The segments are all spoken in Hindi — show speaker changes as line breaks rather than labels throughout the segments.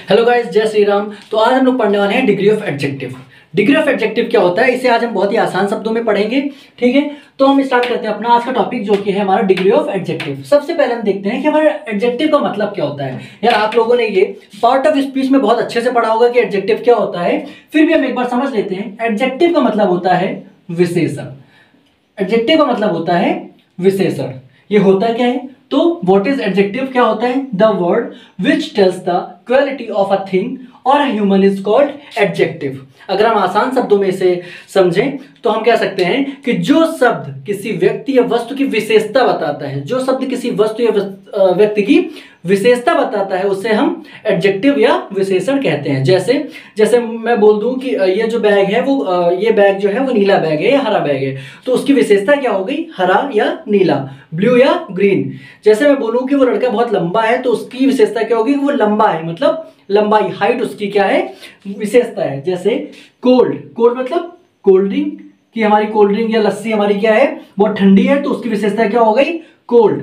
हेलो गाइस, जय श्री राम। तो आज हम लोग पढ़ने वाले हैं degree of adjective. Degree of adjective क्या होता है, इसे आज हम बहुत ही आसान शब्दों में पढ़ेंगे। ठीक है, तो हम स्टार्ट करते हैं अपना आज का टॉपिक जो कि है हमारा डिग्री ऑफ एडजेक्टिव। सबसे पहले हम देखते हैं कि हमारा एडजेक्टिव का मतलब क्या होता है। यार आप लोगों ने ये पार्ट ऑफ स्पीच में बहुत अच्छे से पढ़ा होगा कि एडजेक्टिव क्या होता है, फिर भी हम एक बार समझ लेते हैं। एडजेक्टिव का मतलब होता है विशेषण। एडजेक्टिव का मतलब होता है विशेषण। ये होता क्या है, तो व्हाट इज एडजेक्टिव क्या होता है? The word which tells the quality of a thing और ह्यूमन इज कॉल्ड एडजेक्टिव। अगर हम आसान शब्दों में इसे समझें तो हम कह सकते हैं कि जो शब्द किसी व्यक्ति या वस्तु की विशेषता बताता है, जो शब्द किसी वस्तु या व्यक्ति की विशेषता बताता है, उसे हम एडजेक्टिव या विशेषण कहते हैं। जैसे जैसे मैं बोल दूं कि ये जो बैग है वो ये बैग जो है वो नीला बैग है या हरा बैग है, तो उसकी विशेषता क्या हो गई? हरा या नीला, ब्लू या ग्रीन। जैसे मैं बोलूं कि वो लड़का बहुत लंबा है, तो उसकी विशेषता क्या होगी? वो लंबा है, मतलब लंबाई, हाइट उसकी क्या है? विशेषता है। जैसे कोल्ड, कोल्ड मतलब कोल्ड ड्रिंक, कि हमारी कोल्ड ड्रिंक या लस्सी हमारी क्या है? बहुत ठंडी है, तो उसकी विशेषता क्या हो गई? कोल्ड।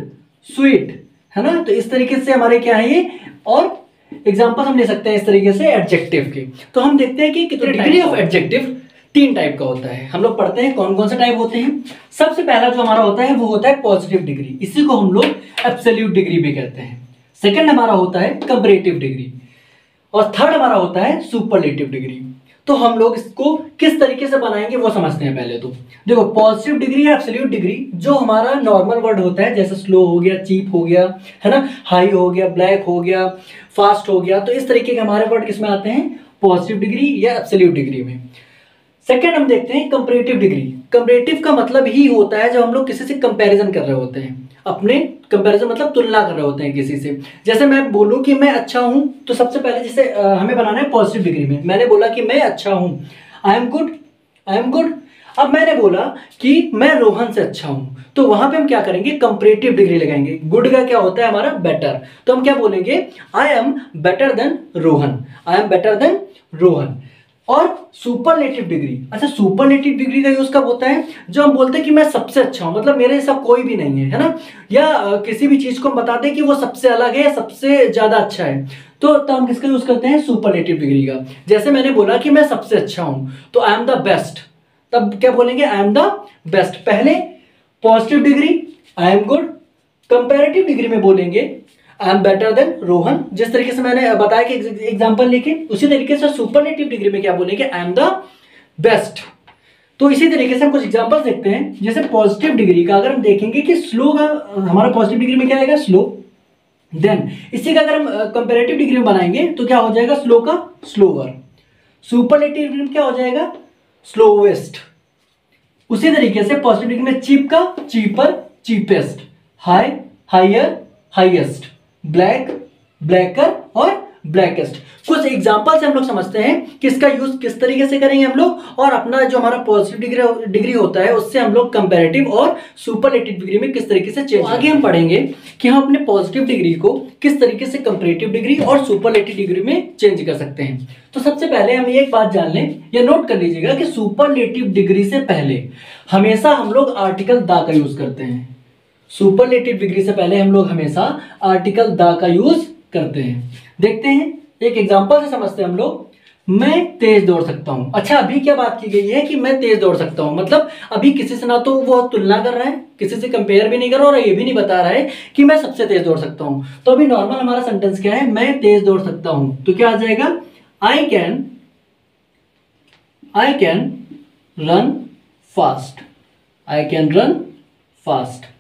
स्वीट है ना, तो इस तरीके से हमारे क्या है ये, और एग्जांपल हम ले सकते हैं इस तरीके से एडजेक्टिव के। तो हम देखते हैं कि कितने डिग्री ऑफ एडजेक्टिव 3 टाइप का होता है। हम लोग पढ़ते हैं कौन कौन से टाइप होते हैं। सबसे पहला जो हमारा होता है वो होता है पॉजिटिव डिग्री, इसी को हम लोग एब्सोल्यूट डिग्री भी कहते हैं। सेकंड हमारा होता है कंपैरेटिव डिग्री, और थर्ड हमारा होता है सुपरलेटिव डिग्री। तो हम लोग इसको किस तरीके से बनाएंगे वो समझते हैं। पहले तो देखो, पॉजिटिव डिग्री या एब्सोल्यूट डिग्री, जो हमारा नॉर्मल वर्ड होता है, जैसे स्लो हो गया, चीप हो गया, है ना, हाई हो गया, ब्लैक हो गया, फास्ट हो गया, तो इस तरीके के हमारे वर्ड किसमें आते हैं? पॉजिटिव डिग्री या एब्सोल्यूट डिग्री में। सेकेंड हम देखते हैं कंपैरेटिव डिग्री। कंपैरेटिव का मतलब ही होता है जब हम लोग किसी से कंपैरिजन कर रहे होते हैं, अपने कंपैरिजन मतलब तुलना कर रहे होते हैं किसी से। जैसे मैं बोलूं कि मैं अच्छा हूं, तो सबसे पहले जैसे हमें बनाना है पॉजिटिव डिग्री में। मैंने बोला कि मैं अच्छा हूं, आई am good, I am good. अब मैंने बोला कि मैं रोहन से अच्छा हूं, तो वहां पे हम क्या करेंगे? कंपैरेटिव डिग्री लगाएंगे। गुड का क्या होता है हमारा? बेटर। तो हम क्या बोलेंगे? I am better than Rohan, I am better than Rohan. और सुपरलेटिव डिग्री, अच्छा सुपरलेटिव डिग्री का यूज कब होता है? जो हम बोलते हैं कि मैं सबसे अच्छा हूं, मतलब मेरे जैसा कोई भी नहीं है, है ना, या किसी भी चीज को हम बताते हैं कि वो सबसे अलग है, सबसे ज्यादा अच्छा है, तो तब हम किसका यूज करते हैं? सुपरलेटिव डिग्री का। जैसे मैंने बोला कि मैं सबसे अच्छा हूं, तो आई एम द बेस्ट, तब क्या बोलेंगे? I am the best. पहले positive degree I am good, comparative degree में बोलेंगे I am better than Rohan, जिस तरीके से मैंने बताया कि एग्जांपल लेके, उसी तरीके से सुपरलेटिव डिग्री में क्या बोलेंगे? I am the best. तो इसी तरीके से हम कुछ एग्जांपल्स देखते हैं। जैसे पॉजिटिव डिग्री का अगर हम देखेंगे कि स्लो का हमारा पॉजिटिव डिग्री में क्या आएगा? स्लो। देन इसी का अगर हम कंपैरेटिव डिग्री में बनाएंगे तो क्या हो जाएगा? स्लो का स्लोअर। सुपरलेटिव डिग्री में क्या हो जाएगा? स्लोवेस्ट। उसी तरीके से पॉजिटिव डिग्री में चीप का cheaper, cheapest, high, higher, highest, black, blacker और ब्लैकेस्ट। कुछ एग्जांपल से हम लोग समझते हैं कि इसका यूज किस तरीके से करेंगे हम लोग, और अपना जो हमारा पॉजिटिव डिग्री होता है उससे हम लोग कंपैरेटिव और सुपरलेटिव डिग्री में किस तरीके से चेंज। आगे हम पढ़ेंगे कि हम अपने पॉजिटिव डिग्री को किस तरीके से कंपैरेटिव डिग्री और सुपरलेटिव डिग्री में चेंज कर सकते हैं। तो सबसे पहले हम एक बात जान लें या नोट कर लीजिएगा कि सुपरलेटिव डिग्री से पहले हमेशा हम लोग आर्टिकल द का यूज करते हैं। सुपरलेटिव डिग्री से पहले हम लोग हमेशा आर्टिकल द का यूज करते हैं। देखते हैं, एक एग्जांपल से समझते हैं हम लोग। मैं तेज दौड़ सकता हूं। अच्छा, अभी क्या बात की गई है कि मैं तेज दौड़ सकता हूं, मतलब अभी किसी से ना तो वो तुलना कर रहा है, किसी से कंपेयर भी नहीं कर रहा, और ये भी नहीं बता रहा है कि मैं सबसे तेज दौड़ सकता हूं। तो अभी नॉर्मल हमारा सेंटेंस क्या है? मैं तेज दौड़ सकता हूं, तो क्या आ जाएगा? I can run fast, I can run fast.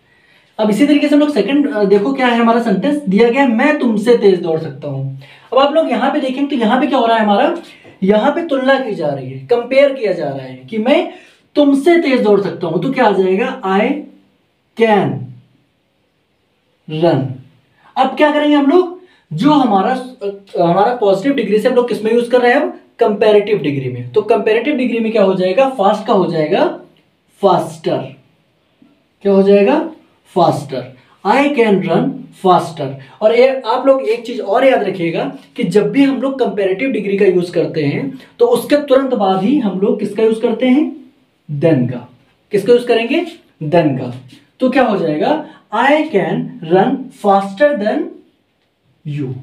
अब इसी तरीके से हम लोग सेकंड देखो क्या है हमारा सेंटेंस दिया गया है, मैं तुमसे तेज दौड़ सकता हूं। अब आप लोग यहां पे देखेंगे तो यहां पे क्या हो रहा है हमारा? यहां पे तुलना की जा रही है, कंपेयर किया जा रहा है कि मैं तुमसे तेज दौड़ सकता हूं, तो क्या आ जाएगा? I can run. अब क्या करेंगे हम लोग? जो हमारा पॉजिटिव डिग्री से हम लोग किसमें यूज कर रहे हैं? अब कंपैरेटिव डिग्री में। तो कंपैरेटिव डिग्री में क्या हो जाएगा? फास्ट का हो जाएगा फास्टर। क्या हो जाएगा? Faster. I can run faster. और आप लोग एक चीज और याद रखिएगा कि जब भी हम लोग कंपैरेटिव डिग्री का यूज करते हैं तो उसके तुरंत बाद ही हम लोग किसका यूज करते हैं? देन का। किसका यूज करेंगे? देन का। तो क्या हो जाएगा? I can run faster than you.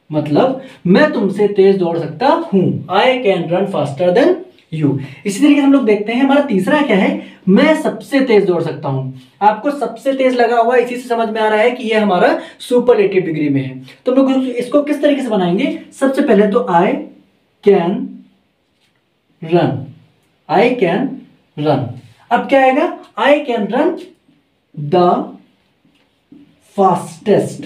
मतलब मैं तुमसे तेज दौड़ सकता हूं, I can run faster than you. इसी तरीके से हम लोग देखते हैं हमारा तीसरा क्या है, मैं सबसे तेज दौड़ सकता हूं। आपको सबसे तेज लगा हुआ इसी से समझ में आ रहा है कि ये हमारा सुपरलेटिव डिग्री में है। तो हम लोग इसको किस तरीके से बनाएंगे, सबसे पहले तो I can run, I can run. अब क्या आएगा, I can run the fastest.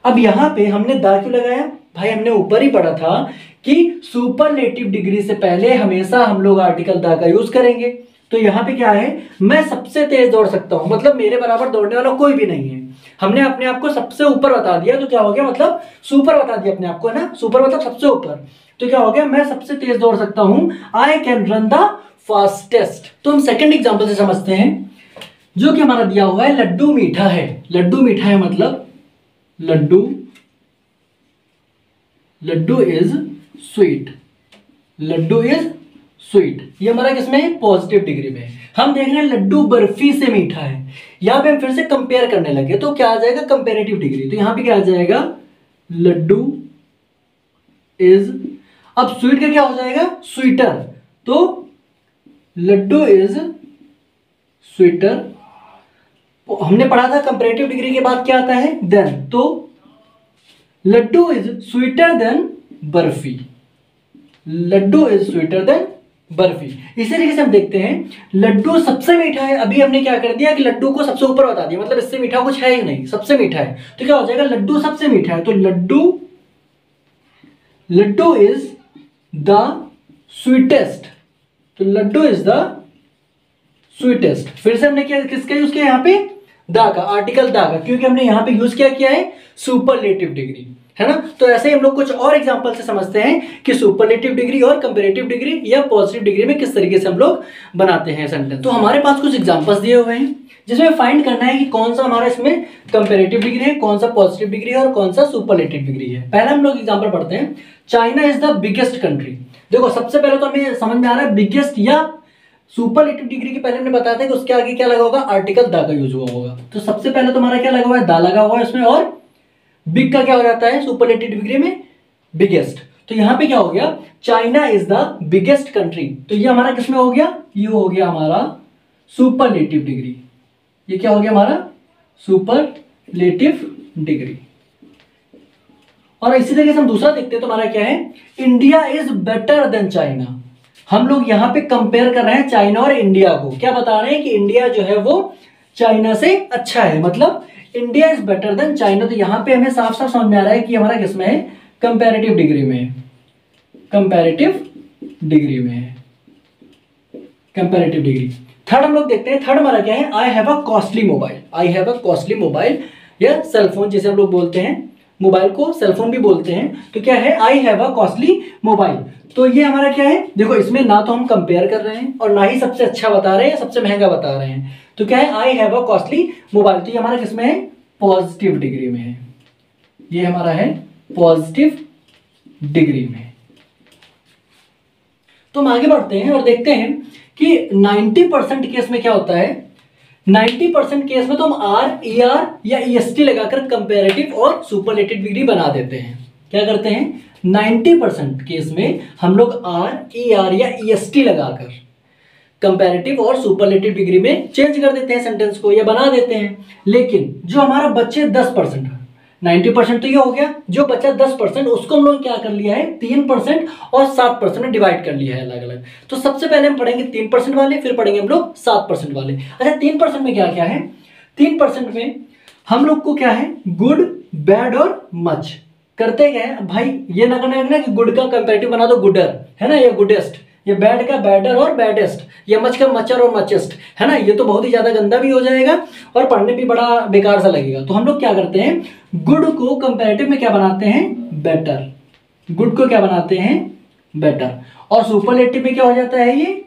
अब यहां पे हमने द क्यों लगाया भाई, हमने ऊपर ही पढ़ा था कि सुपरलेटिव डिग्री से पहले हमेशा हम लोग आर्टिकल द का यूज करेंगे। तो यहां पे क्या है, मैं सबसे तेज दौड़ सकता हूं, मतलब मेरे बराबर दौड़ने वाला कोई भी नहीं है। हमने अपने आप को सबसे ऊपर बता दिया, तो क्या हो गया, मतलब सुपर बता दिया अपने आप को, है ना, सुपर मतलब सबसे ऊपर। तो क्या हो गया, मैं सबसे तेज दौड़ सकता हूं, I can run the fastest. तो हम सेकंड एग्जांपल से समझते हैं, जो कि हमारा दिया हुआ है लड्डू मीठा है। लड्डू मीठा है मतलब laddu is sweet, laddu is sweet. ये हमारा किसमें है, पॉजिटिव डिग्री में। हम देख रहे हैं लड्डू बर्फी से मीठा है, यहां पे हम फिर से कंपेयर करने लगे, तो क्या आ जाएगा, कंपेरेटिव डिग्री। तो यहां पे क्या आ जाएगा, लड्डू इज, अब स्वीट का क्या हो जाएगा, स्वीटर। तो लड्डू इज स्वीटर। हमने पढ़ा था कंपेरेटिव डिग्री के बाद क्या आता है, देन। तो laddu is sweeter than barfi, laddu is sweeter than barfi. इसी तरीके से हम देखते हैं लड्डू सबसे मीठा है, अभी हमने क्या कर दिया कि लड्डू को सबसे ऊपर बता दिया, मतलब इससे मीठा कुछ है ही नहीं, सबसे मीठा है। तो क्या हो जाएगा, लड्डू सबसे मीठा है। तो लड्डू इज द स्वीटेस्ट, तो लड्डू इज द स्वीटेस्ट। फिर से हमने क्या, किसका यूज किया यहाँ पे, द का, आर्टिकल द का, क्योंकि हमने यहाँ पे यूज किया है सुपरलेटिव डिग्री, है ना। तो ऐसे ही हम लोग कुछ और एग्जांपल से समझते हैं कि सुपरलेटिव डिग्री और कंपैरेटिव डिग्री या पॉजिटिव डिग्री में किस तरीके से हम लोग बनाते हैं सेंटेंस। तो हमारे पास कुछ एग्जांपल्स दिए हुए हैं, जिसमें फाइंड करना है कि कौन सा हमारा इसमें कंपैरेटिव डिग्री है, कौन सा पॉजिटिव डिग्री है और कौन सा सुपरलेटिव डिग्री है। पहला हम लोग एग्जाम्पल पढ़ते हैं, China is the biggest country. देखो सबसे पहले तो हमें समझ में आ रहा है बिगेस्ट या सुपरलेटिव डिग्री के पहले हमने बताया था कि उसके आगे क्या लगा होगा, आर्टिकल द का यूज हुआ होगा। तो सबसे पहले तो हमारा क्या लगा हुआ है, द लगा हुआ है इसमें, और बिग का क्या हो जाता है सुपरलेटिव डिग्री में, बिगेस्ट। तो यहां पे क्या हो गया, China is the biggest country. तो ये हमारा किसमें हो गया, ये हो गया हमारा सुपरलेटिव डिग्री। ये क्या हो गया हमारा सुपरलेटिव डिग्री। और इसी तरीके से हम दूसरा देखते हैं, तो हमारा क्या है, India is better than China. हम लोग यहाँ पे कंपेयर कर रहे हैं चाइना और इंडिया को, क्या बता रहे हैं कि इंडिया जो है वो चाइना से अच्छा है, मतलब India is better than China. तो यहां पे हमें साफ साफ समझ में आ रहा है कि हमारा किसमें है, कंपैरेटिव डिग्री में है, कंपैरेटिव डिग्री में है, कंपैरेटिव डिग्री। थर्ड हम लोग देखते हैं, थर्ड हमारा क्या है, I have a costly mobile. I have a costly mobile या सेलफोन जिसे हम लोग बोलते हैं, मोबाइल को सेलफोन भी बोलते हैं। तो क्या है, I have a costly mobile. तो ये हमारा क्या है, देखो इसमें ना तो हम कंपेयर कर रहे हैं और ना ही सबसे अच्छा बता रहे हैं, सबसे महंगा बता रहे हैं। तो क्या है, I have a costly mobile. तो ये हमारा किसमें है, पॉजिटिव डिग्री में है, ये हमारा है पॉजिटिव डिग्री में। तो हम आगे बढ़ते हैं और देखते हैं कि 90% केस में क्या होता है, 90% केस में तो हम आर, ई आर या EST लगाकर कंपैरेटिव और सुपरलेटिव डिग्री बना देते हैं। क्या करते हैं, 90% केस में हम लोग आर, ई आर या EST लगाकर कंपैरेटिव और सुपरलेटिव डिग्री में चेंज कर देते हैं सेंटेंस को या बना देते हैं। लेकिन जो हमारा बच्चे 10%, 90% तो ये हो गया, जो बचा 10% उसको हम लोग क्या कर लिया है, 3% और 7% में डिवाइड कर लिया है अलग अलग। तो सबसे पहले हम पढ़ेंगे 3% वाले, फिर पढ़ेंगे हम लोग 7% वाले। अच्छा 3% में क्या क्या है, 3% में हम लोग को क्या है, गुड, बैड और मच। करते क्या है भाई, ये ना करना है कि गुड का कंपैरेटिव बना दो गुडर, है ना, या गुडेस्ट, ये बैड का बैडर और बैडेस्ट, ये मच का मचर और मचेस्ट, है ना। ये तो बहुत ही ज्यादा गंदा भी हो जाएगा और पढ़ने भी बड़ा बेकार सा लगेगा। तो हम लोग क्या करते हैं, गुड को कंपैरेटिव में क्या बनाते हैं, बेटर, गुड को क्या बनाते हैं, बेटर, और सुपरलेटिव में क्या हो जाता है, ये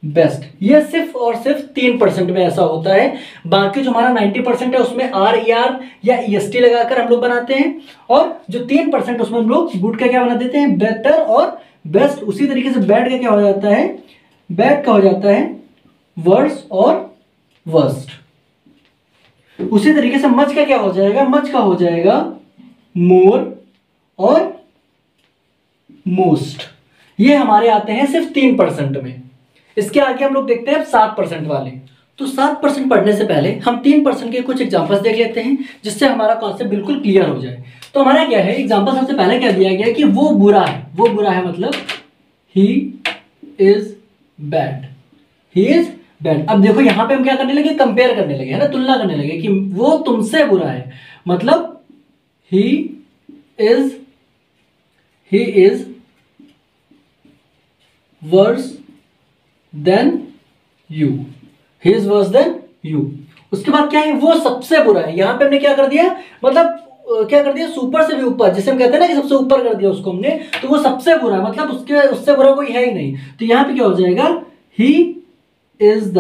बेस्ट। ये सिर्फ और सिर्फ 3% में ऐसा होता है, बाकी जो हमारा 90% है उसमें आर, ई आर या EST लगाकर हम लोग बनाते हैं, और जो 3% उसमें हम लोग गुड का क्या बना देते हैं, बेटर और बेस्ट। उसी तरीके से बैड का क्या हो जाता है, बैड का हो जाता है वर्स और वर्स्ट। उसी तरीके से मच का क्या हो जाएगा, मच का हो जाएगा मोर और मोस्ट, ये हमारे आते हैं सिर्फ 3% में। इसके आगे हम लोग देखते हैं 7% वाले। तो 7% पढ़ने से पहले हम 3% के कुछ एग्जांपल्स देख लेते हैं, जिससे हमारा कॉन्सेप्ट बिल्कुल क्लियर हो जाए। तो हमारा क्या है, एग्जांपल सबसे पहले क्या दिया गया है कि वो बुरा है। वो बुरा है मतलब he is bad, he is bad. अब देखो यहां पे हम क्या करने लगे, कंपेयर करने लगे, है ना, तुलना करने लगे कि वो तुमसे बुरा है, मतलब he is worse than you, he is worse than you. उसके बाद क्या है, वो सबसे बुरा है। यहां पे हमने क्या कर दिया, मतलब क्या कर दिया, सुपर से भी ऊपर, जिसे हम कहते हैं ना कि सबसे ऊपर कर दिया उसको हमने, तो वो सबसे बुरा है, मतलब उससे बुरा कोई है ही नहीं। तो यहां पे क्या हो जाएगा, he is the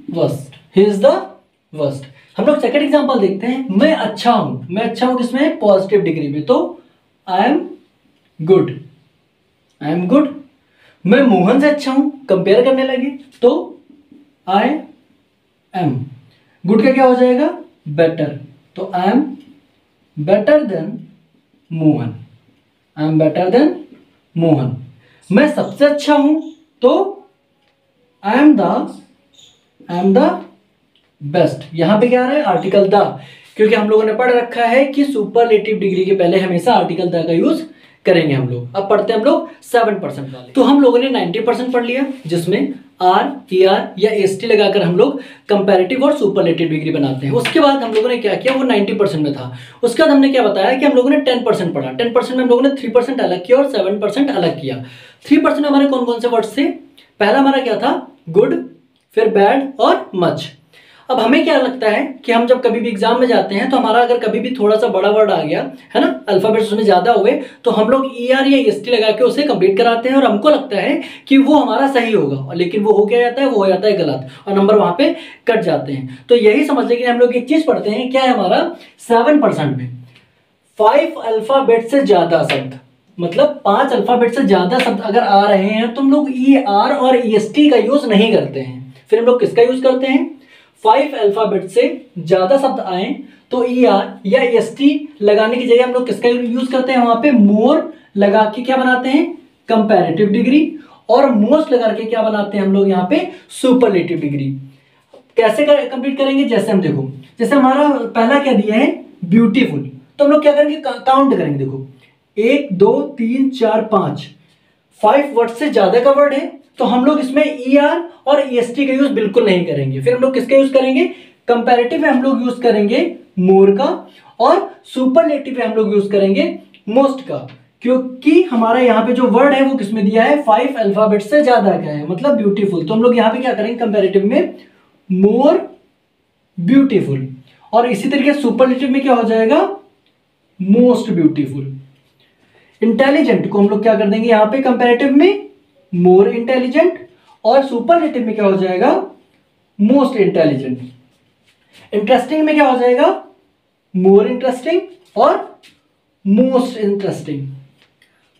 worst, he is the worst. हम लोग सेकंड एग्जांपल देखते हैं। मैं अच्छा हूं, मैं अच्छा हूं किसमें, पॉजिटिव डिग्री में, तो आई am good, I am good. मैं मोहन से अच्छा हूं, कंपेयर करने लगे, तो आई एम, गुड का क्या हो जाएगा, बेटर, तो आई am better then Mohan, I am better then Mohan. मैं सबसे अच्छा हूं, तो आई एम द बेस्ट। यहां पे क्या आ रहा है, आर्टिकल द, क्योंकि हम लोगों ने पढ़ रखा है कि सुपरलेटिव डिग्री के पहले हमेशा आर्टिकल द का यूज करेंगे हम लोग। अब पढ़ते हैं हम लोग 7% वाले। तो हम लोगों ने 90% पढ़ लिया, जिसमें आर, ER या ST लगाकर हम लोग कंपैरेटिव और सुपरलेटिव डिग्री बनाते हैं। उसके बाद हम लोगों ने क्या किया, वो 90% में था। उसके बाद हमने क्या बताया कि हम लोगों ने 10% पढ़ा। 10% में हम लोगों ने 3% अलग किया और 7% अलग किया। 3% में हमारे कौन कौन से वर्ड्स थे, पहला हमारा क्या था, गुड, फिर बैड और मच। अब हमें क्या लगता है कि हम जब कभी भी एग्जाम में जाते हैं, तो हमारा अगर कभी भी थोड़ा सा बड़ा वर्ड आ गया है ना, अल्फाबेट्स उसमें ज्यादा हुए, तो हम लोग ER या ST लगा के उसे कंप्लीट कराते हैं, और हमको लगता है कि वो हमारा सही होगा, लेकिन वो हो क्या जाता है, वो हो जाता है गलत, और नंबर वहां पे कट जाते हैं। तो यही समझ लें कि हम लोग एक चीज पढ़ते हैं, क्या है हमारा 7% में 5 अल्फाबेट से ज्यादा शब्द, मतलब 5 अल्फाबेट से ज्यादा शब्द अगर आ रहे हैं, तो हम लोग ER और EST का यूज नहीं करते हैं। फिर हम लोग किसका यूज करते हैं, 5 अल्फाबेट से ज्यादा शब्द आए तो ER या ST लगाने की जगह हम लोग किसका यूज करते हैं, वहां पे मोर लगा के क्या बनाते हैं, कंपैरेटिव डिग्री, और मोस्ट लगा के क्या बनाते हैं हम लोग यहाँ पे, सुपरलेटिव डिग्री। कैसे कंप्लीट करेंगे, जैसे हम देखो, जैसे हमारा पहला क्या दिया है, ब्यूटीफुल, तो हम लोग क्या करेंगे, काउंट करेंगे। देखो 1 2 3 4 5 वर्ड से ज्यादा का वर्ड है, तो हम लोग इसमें ER और EST का यूज बिल्कुल नहीं करेंगे। फिर हम लोग किसका यूज करेंगे, कंपैरेटिव में हम लोग यूज करेंगे मोर का, और सुपरलेटिव में हम लोग यूज करेंगे मोस्ट का, क्योंकि हमारा यहाँ पे जो वर्ड है वो किसमें दिया है, 5 अल्फाबेट से ज्यादा का है, मतलब ब्यूटीफुल। तो हम लोग यहाँ पे क्या करेंगे, कंपैरेटिव में मोर ब्यूटीफुल, और इसी तरीके सुपरलेटिव में क्या हो जाएगा, मोस्ट ब्यूटीफुल। इंटेलिजेंट को हम लोग क्या कर देंगे, यहाँ पे कंपैरेटिव में मोर इंटेलिजेंट, और सुपरलेटिव में क्या हो जाएगा, मोस्ट इंटेलिजेंट। इंटरेस्टिंग में क्या हो जाएगा, मोर इंटरेस्टिंग और मोस्ट इंटरेस्टिंग।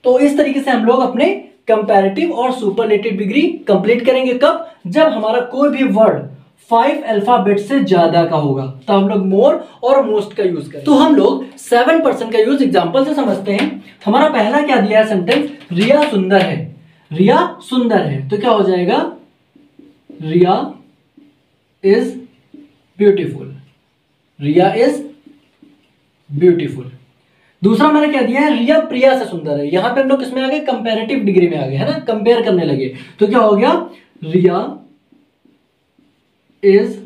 तो इस तरीके से हम लोग अपने कंपैरेटिव और सुपरलेटिव डिग्री कंप्लीट करेंगे। कब, जब हमारा कोई भी वर्ड 5 अल्फाबेट से ज्यादा का होगा, तो हम लोग मोर और मोस्ट का यूज करेंगे। तो हम लोग 7% का यूज एग्जांपल से समझते हैं। हमारा पहला क्या दिया है सेंटेंस, रिया सुंदर है, रिया सुंदर है, तो क्या हो जाएगा, Riya is beautiful, Riya is beautiful. दूसरा हमारा क्या दिया है, रिया प्रिया से सुंदर है। यहां पे हम लोग किसमें आ गए, कंपैरेटिव डिग्री में आ गए, है ना, कंपेयर करने लगे, तो क्या हो गया, रिया इज।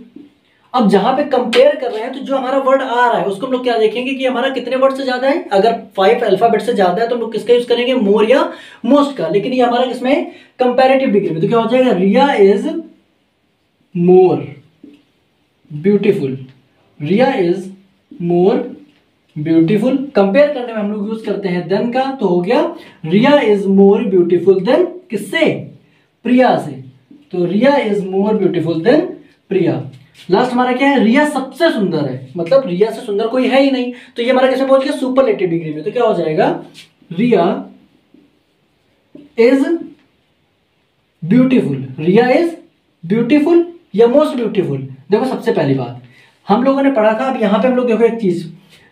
अब जहां पे कंपेयर कर रहे हैं, तो जो हमारा वर्ड आ रहा है उसको हम लोग क्या देखेंगे कि हमारा कितने वर्ड से ज्यादा है। अगर 5 अल्फाबेट से ज्यादा है तो हम लोग किसका यूज करेंगे, मोर या मोस्ट का। लेकिन ये हमारा किसमें, कंपैरेटिव डिग्री में, तो क्या हो जाएगा, Riya is more beautiful, Riya is more beautiful. Compare करने में हम लोग यूज करते हैं देन का, तो हो गया Riya is more beautiful than किससे, प्रिया से, तो Riya is more beautiful than Priya. Last हमारा क्या है, रिया सबसे सुंदर है, मतलब रिया से सुंदर कोई है ही नहीं, तो ये हमारा कैसे पहुंच गया, सुपरलेटिव डिग्री में, तो क्या हो जाएगा, Riya is beautiful, Riya is beautiful या मोस्ट ब्यूटीफुल। देखो सबसे पहली बात, हम लोगों ने पढ़ा था। अब यहाँ पे हम लोग देखो एक चीज,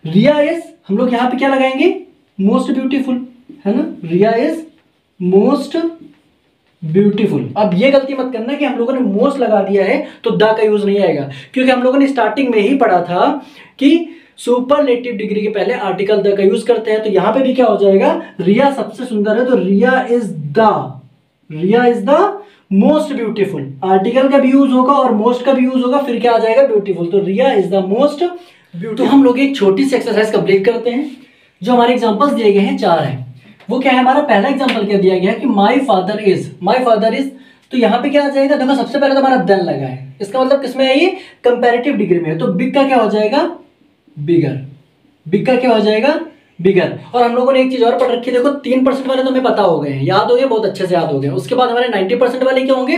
रिया इज, हम लोग यहाँ पे क्या लगाएंगे, मोस्ट ब्यूटीफुल, है ना, रिया इज मोस्ट ब्यूटीफुल। अब ये गलती मत करना कि हम लोगों ने मोस्ट लगा दिया है तो द का यूज नहीं आएगा, क्योंकि हम लोगों ने स्टार्टिंग में ही पढ़ा था कि सुपरलेटिव डिग्री के पहले आर्टिकल द का यूज करते हैं। तो यहां पे भी क्या हो जाएगा, रिया सबसे सुंदर है तो Riya is the most beautiful. Article का भी यूज होगा और मोस्ट का भी यूज होगा, फिर क्या आ जाएगा, ब्यूटीफुल। तो Riya is the most beautiful. तो हम लोग एक छोटी सी एक्सरसाइज कंप्लीट करते हैं। जो हमारे एग्जांपल्स दिए गए हैं 4 हैं। वो क्या है, हमारा पहला एग्जांपल क्या दिया गया है कि माय फादर इज। तो यहाँ पे क्या आ जाएगा, देखो सबसे पहले तो हमारा देन लगा है, इसका मतलब किसमें है, ये कंपैरेटिव डिग्री में है। तो बिग का क्या हो जाएगा, बिगर। बिग का क्या हो जाएगा, बिगर। और हम लोगों ने एक चीज और पढ़ रखी है, देखो 3% वाले तो हमें पता हो गए हैं, याद हो गए, बहुत अच्छे से याद हो गए। उसके बाद हमारे 90% वाले क्या होंगे,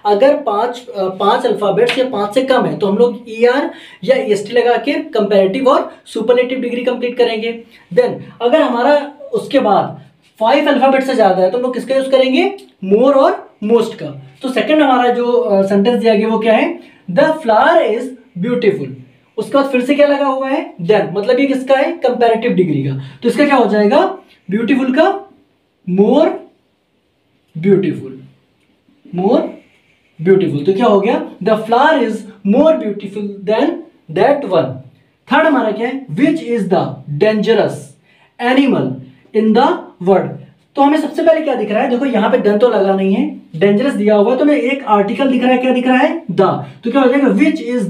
अगर पांच अल्फाबेट्स या 5 से कम है तो हम लोग ER या EST लगा के कंपैरेटिव और सुपरलेटिव डिग्री कंप्लीट करेंगे। देन अगर हमारा उसके बाद 5 अल्फाबेट से ज्यादा है तो हम लोग किसका यूज करेंगे, मोर और मोस्ट का। तो सेकंड हमारा जो सेंटेंस दिया गया वो क्या है, द फ्लावर इज ब्यूटीफुल। उसके बाद फिर से क्या लगा हुआ है, देन, मतलब ये किसका है, कंपैरेटिव डिग्री का। तो इसका क्या हो जाएगा, ब्यूटीफुल का मोर ब्यूटीफुल, मोर ब्यूटीफुल। तो क्या हो गया, the flower is more beautiful then that one. Third हमारा क्या है, which is the dangerous animal in the world. तो हमें सबसे पहले क्या दिख रहा है, देखो यहाँ पे देन तो लगा नहीं है, डेंजरस दिया हुआ है, तो हमें एक आर्टिकल दिख रहा है, क्या दिख रहा है, द। तो क्या हो जाएगा, विच इज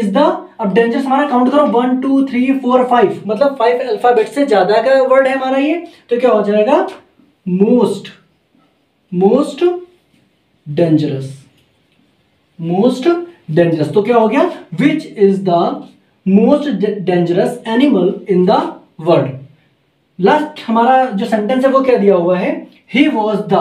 द। अब डेंजरस हमारा काउंट करो, 1 2 3 4 5, मतलब 5 अल्फाबेट से ज्यादा का वर्ड है हमारा ये। तो क्या हो जाएगा, मोस्ट डेंजरस। तो क्या हो गया, which is the most dangerous animal in the world. Last हमारा जो सेंटेंस है वो क्या दिया हुआ है, he was the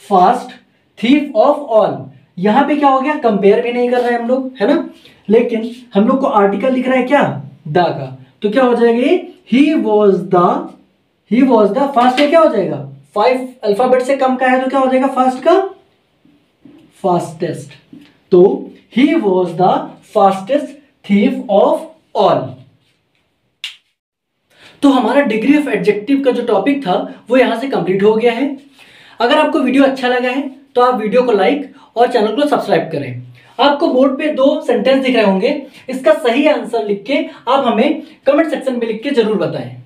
fast thief of all. यहां पे क्या हो गया, कंपेयर भी नहीं कर रहे हैं हम लोग, है ना, लेकिन हम लोग को आर्टिकल दिख रहा है क्या, द का। तो क्या हो जाएगा, ही वॉज द फास्ट, क्या हो जाएगा, 5 अल्फाबेट से कम का है तो क्या हो जाएगा, फास्ट का फास्टेस्ट। तो he was the fastest thief of all. तो हमारा डिग्री ऑफ एडजेक्टिव का जो टॉपिक था वो यहां से कंप्लीट हो गया है। अगर आपको वीडियो अच्छा लगा है तो आप वीडियो को लाइक और चैनल को सब्सक्राइब करें। आपको बोर्ड पे 2 सेंटेंस दिख रहे होंगे, इसका सही आंसर लिख के आप हमें कमेंट सेक्शन में लिख के जरूर बताएं।